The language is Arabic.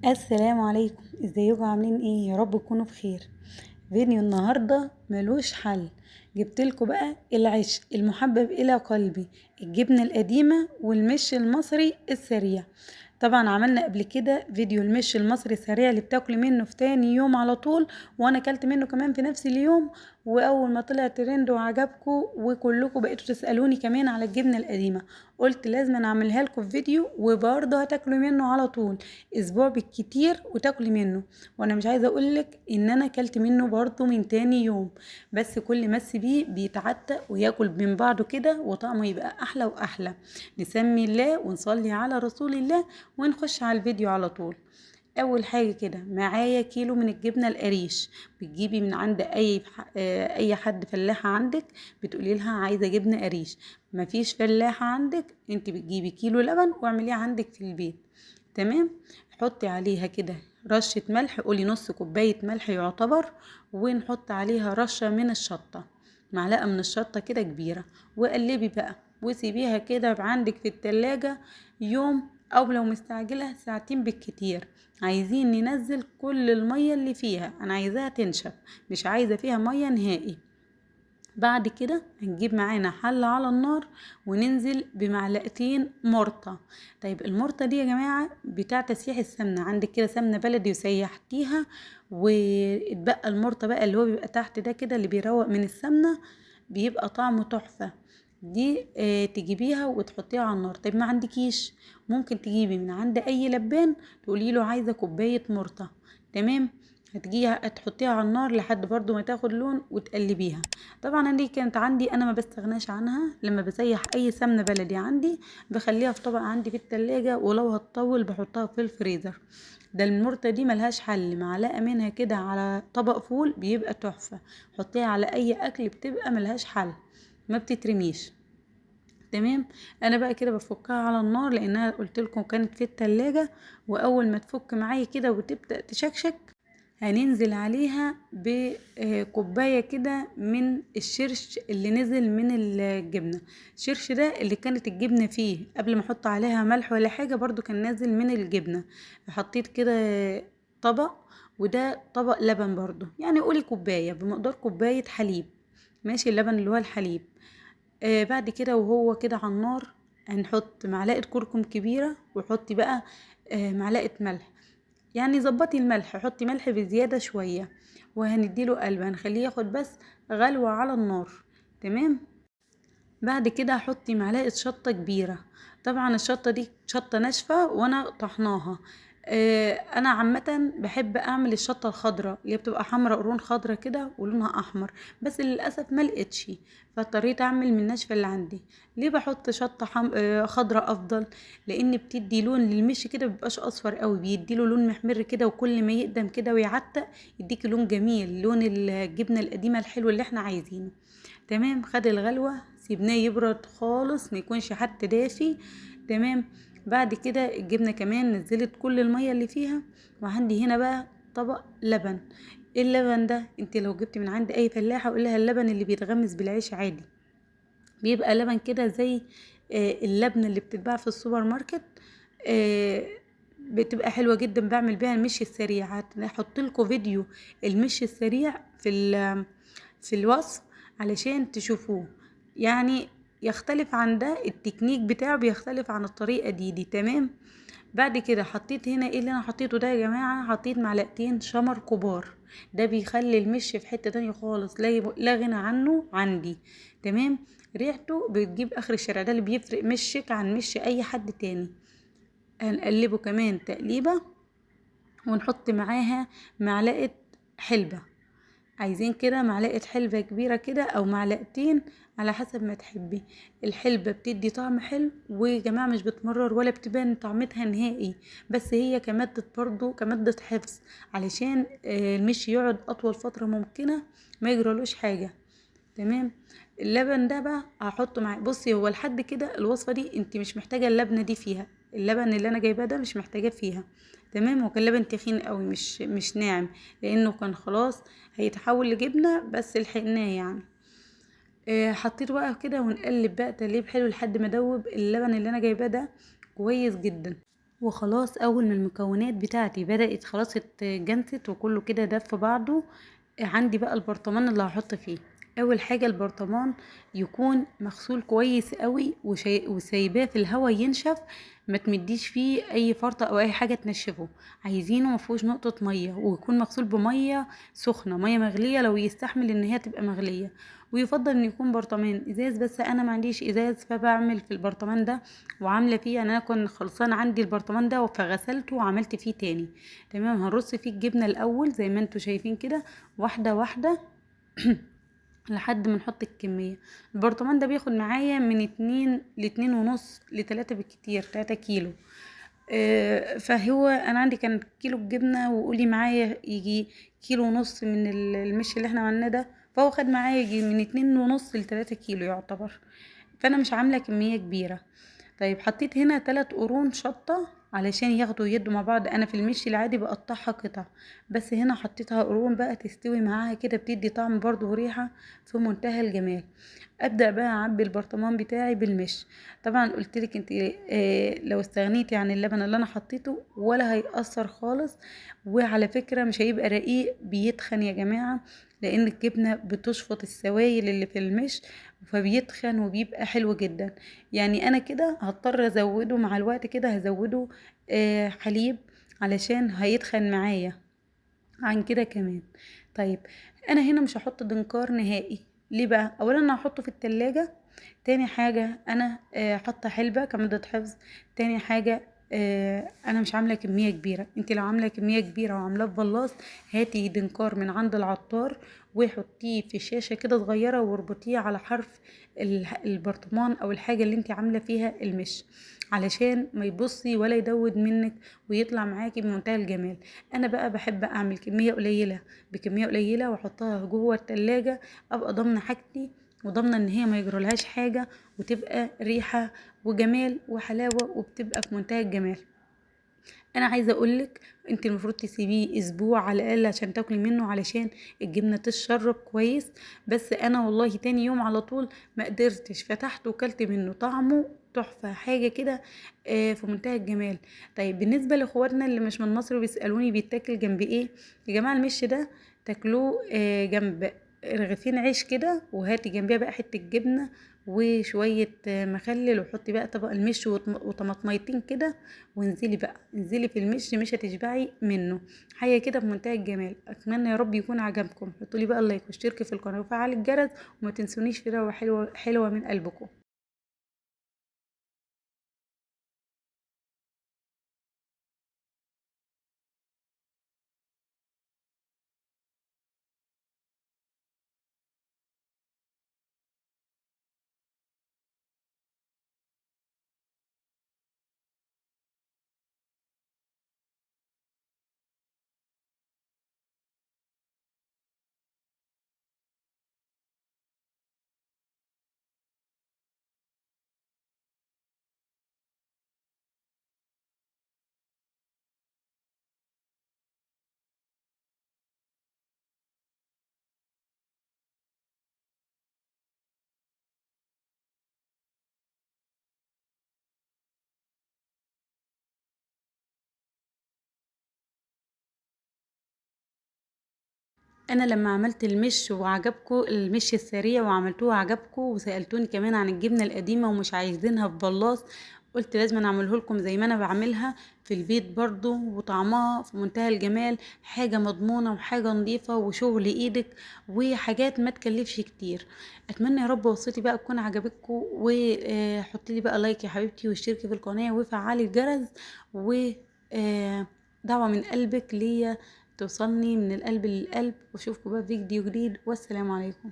السلام عليكم، ازيكم عاملين ايه؟ يا رب تكونوا بخير. فيديو النهارده ملوش حل. جبتلكوا بقى العيش المحبب الى قلبي، الجبنه القديمه والمش المصري السريع. طبعا عملنا قبل كده فيديو المش المصري السريع اللي بتاكلي منه في تاني يوم على طول، وانا اكلت منه كمان في نفس اليوم. واول ما طلع ترند وعجبكم وكلكم بقيتوا تسالوني كمان على الجبنه القديمه، قلت لازم أنا اعملها لكم في فيديو، وبرضه هتاكلوا منه على طول اسبوع بالكتير وتاكلي منه. وانا مش عايزه اقولك ان انا اكلت منه برضه من تاني يوم، بس كل مس بيه بيتعتق وياكل من بعضه كده وطعمه يبقى احلى واحلى. نسمي الله ونصلي على رسول الله ونخش على الفيديو على طول. اول حاجه كده معايا كيلو من الجبنه القريش. بتجيبي من عند اي حد فلاحه عندك، بتقولي لها عايزه جبنه قريش. مفيش فلاحه عندك، انت بتجيبي كيلو لبن واعمليه عندك في البيت. تمام. حطي عليها كده رشه ملح، قولي نص كوبايه ملح يعتبر، ونحط عليها رشه من الشطه، معلقه من الشطه كده كبيره. وقلبي بقى وسيبيها كده عندك في التلاجة يوم، او لو مستعجله ساعتين بالكتير. عايزين ننزل كل الميه اللي فيها، انا عايزاها تنشف، مش عايزه فيها ميه نهائي. بعد كده هنجيب معانا حلة على النار وننزل بمعلقتين مرطة. طيب المرطة دي يا جماعة بتاع تسيح السمنة، عندك كده سمنة بلدي وسيحتيها واتبقى المرطة بقى اللي هو بيبقى تحت ده كده اللي بيروق من السمنة، بيبقى طعمه تحفة. دي تجيبيها وتحطيها على النار. طيب ما عندكيش، ممكن تجيبي من عند اي لبان تقولي له عايزة كوباية مرطة. تمام. هتجيها تحطيها على النار لحد برضو ما تاخد لون وتقلبيها. طبعا انا دي كانت عندي، انا ما بستغناش عنها لما بسيح اي سمنه بلدي عندي، بخليها في طبق عندي في التلاجة، ولو هتطول بحطها في الفريزر. ده المرتة دي ملهاش حل، معلقه منها كده على طبق فول بيبقى تحفه. حطيها على اي اكل بتبقى ملهاش حل، ما بتترميش. تمام. انا بقى كده بفكها على النار لانها قلت لكم كانت في التلاجة، واول ما تفك معايا كده وتبدأ تشكشك هننزل عليها بكوباية كده من الشرش اللي نزل من الجبنة. الشرش ده اللي كانت الجبنة فيه قبل ما احط عليها ملح ولا حاجة، برضو كان نازل من الجبنة. حطيت كده طبق، وده طبق لبن برضو، يعني قولي كوباية بمقدار كوباية حليب. ماشي، اللبن اللي هو الحليب. بعد كده وهو كده على النار هنحط معلقة كركم كبيرة، وحطي بقى معلقة ملح. يعني ظبطي الملح، حطي ملح بزيادة شوية، وهنديله قلب، هنخليه ياخد بس غلوة على النار. تمام. بعد كده هحطي معلقة شطة كبيرة. طبعا الشطة دي شطة ناشفة وانا طحناها. انا عامة بحب اعمل الشطة الخضراء اللي بتبقى حمراء، قرون خضراء كده ولونها احمر، بس للاسف ما لقيتش، فاضطريت اعمل من الناشفة اللي عندي. ليه بحط شطة خضراء افضل؟ لان بتدي لون للمش كده، مبيبقاش اصفر قوي، بيديله لون محمر كده، وكل ما يقدم كده ويعتق يديكي لون جميل، لون الجبنة القديمة الحلو اللي احنا عايزينه. تمام. خد الغلوة، سيبناه يبرد خالص، ما يكونش حتى دافي. تمام. بعد كده الجبنة كمان نزلت كل المية اللي فيها، وعندي هنا بقى طبق لبن. ايه اللبن ده؟ انت لو جبت من عند اي فلاحة قول لها اللبن اللي بيتغمس بالعيش عادي، بيبقى لبن كده زي اللبنة اللي بتتباع في السوبر ماركت. آه، بتبقى حلوة جدا، بعمل بيها المشي السريع. هحط لكم فيديو المشي السريع في الوصف علشان تشوفوه. يعني يختلف عن ده، التكنيك بتاعه بيختلف عن الطريقة دي. تمام. بعد كده حطيت هنا ايه اللي انا حطيته ده يا جماعة؟ حطيت معلقتين شمر كبار، ده بيخلي المش في حتة تانية خالص، لا غنى عنه عندي. تمام. ريحته بتجيب اخر الشارع، ده اللي بيفرق مشك عن مش اي حد تاني. هنقلبه كمان تقليبة، ونحط معاها معلقة حلبة. عايزين كده معلقة حلبة كبيرة كده او معلقتين على حسب ما تحبي. الحلبة بتدي طعم حلو، ويا جماعة مش بتمرر ولا بتبان طعمتها نهائي، بس هي كمادة برضو كمادة حفظ، علشان المشي يقعد اطول فترة ممكنة، ما يجرالوش حاجة. تمام. اللبن ده بقى هحطه معاه. بصي هو لحد كده الوصفه دي انت مش محتاجه اللبنه دي فيها، اللبن اللي انا جايباه ده مش محتاجاه فيها. تمام. هو كان لبن تخين قوي، مش ناعم، لانه كان خلاص هيتحول لجبنه، بس لحقناه يعني. حطيته بقى كده ونقلب بقى تقليب حلو لحد ما دوب اللبن اللي انا جايباه ده كويس جدا. وخلاص اول ما المكونات بتاعتي بدأت خلاص اتجنست وكله كده داب في بعضه، عندي بقى البرطمان اللي هحط فيه. اول حاجة البرطمان يكون مغسول كويس قوي وسايباه في الهواء ينشف، ما تمديش فيه اي فرطة او اي حاجة تنشفه. عايزينه مفيهوش نقطة مية، ويكون مغسول بمية سخنة، مية مغلية لو يستحمل ان هي تبقى مغلية. ويفضل ان يكون برطمان ازاز، بس انا ما عنديش ازاز فبعمل في البرطمان ده وعامله فيه. يعني انا كنت خلصان عندي البرطمان ده فغسلته وعملت فيه تاني. تمام، هنرص فيه الجبنه الاول زي ما انتوا شايفين كده، واحده واحده لحد ما نحط الكميه. البرطمان ده بياخد معايا من 2 ل2.5 ل3 بالكتير، 3 كيلو. فهو انا عندي كان كيلو الجبنه، وقولي معايا يجي كيلو ونص من المش اللي احنا عملناه ده، فهو خد معايا يجي من 2.5 ل3 كيلو يعتبر. فانا مش عامله كميه كبيره. طيب حطيت هنا 3 قرون شطة علشان ياخدوا يدوا مع بعض. انا في المشي العادي بقطعها قطع، بس هنا حطيتها قرون بقى تستوي معاها كده، بتدي طعم برضو وريحة في منتهى الجمال. ابدا بقى اعبي البرطمان بتاعي بالمش. طبعا قلت لك انت لو استغنيتي عن اللبن اللي انا حطيته ولا هيأثر خالص. وعلى فكرة مش هيبقى رقيق، بيتخن يا جماعة، لان الجبنة بتشفط السوائل اللي في المش، فبيتخن وبيبقى حلو جدا. يعني انا كده هضطر ازوده مع الوقت، كده هزوده حليب علشان هيتخن معايا عن كده كمان. طيب انا هنا مش هحط دنكار نهائي. ليه بقى؟ اولا انا هحطه في التلاجة. تاني حاجة انا حاطه حلبة كمادة حفظ. تاني حاجة انا مش عامله كميه كبيره. انت لو عامله كميه كبيره وعاملاه في بلاص، هاتي دنكار من عند العطار وحطيه في شاشه كده صغيره واربطيه على حرف البرطمان او الحاجه اللي انت عامله فيها المش، علشان ما يبصي ولا يدود منك ويطلع معاكي بمنتهى الجمال. انا بقى بحب اعمل كميه قليله بكميه قليله واحطها جوه التلاجة، ابقى ضامنه حاجتي وضامنه ان هي ما يجرالهاش حاجه، وتبقى ريحه وجمال وحلاوه وبتبقى في منتهى الجمال. انا عايزه اقولك انت المفروض تسيبيه اسبوع على الاقل عشان تاكلي منه، علشان الجبنه تشرب كويس. بس انا والله تاني يوم على طول ما قدرتش، فتحت وكلت منه، طعمه تحفه حاجه كده في منتهى الجمال. طيب بالنسبه لاخواتنا اللي مش من مصر بيسالوني بيتاكل جنب ايه، يا جماعه المش ده تاكلوه جنب رغيفين عيش كده، وهاتي جنبيها بقى حته جبنه وشويه مخلل، وحطي بقى طبق المش وطماطميتين كده، وانزلي بقى انزلي في المش، مش هتشبعي منه. حاجه كده بمنتهى الجمال. اتمنى يا رب يكون عجبكم. حطوا لي بقى اللايك واشتركي في القناه وفعلي الجرس، وما تنسونيش في روحه حلوه حلوه من قلبكم. انا لما عملت المش وعجبكم المش السريع وعملتوه عجبكم، وسالتوني كمان عن الجبنه القديمه ومش عايزينها في بلاص، قلت لازم اعمله لكم زي ما انا بعملها في البيت برضو، وطعمها في منتهى الجمال، حاجه مضمونه وحاجه نظيفه وشغل ايدك وحاجات ما تكلفش كتير. اتمنى يا رب وصيتي بقى تكون عجبتكم، وحطي لي بقى لايك يا حبيبتي واشتركي في القناه وفعلي الجرس، و دعوه من قلبك ليا توصلني من القلب للقلب. واشوفكم بقى في فيديو جديد، والسلام عليكم.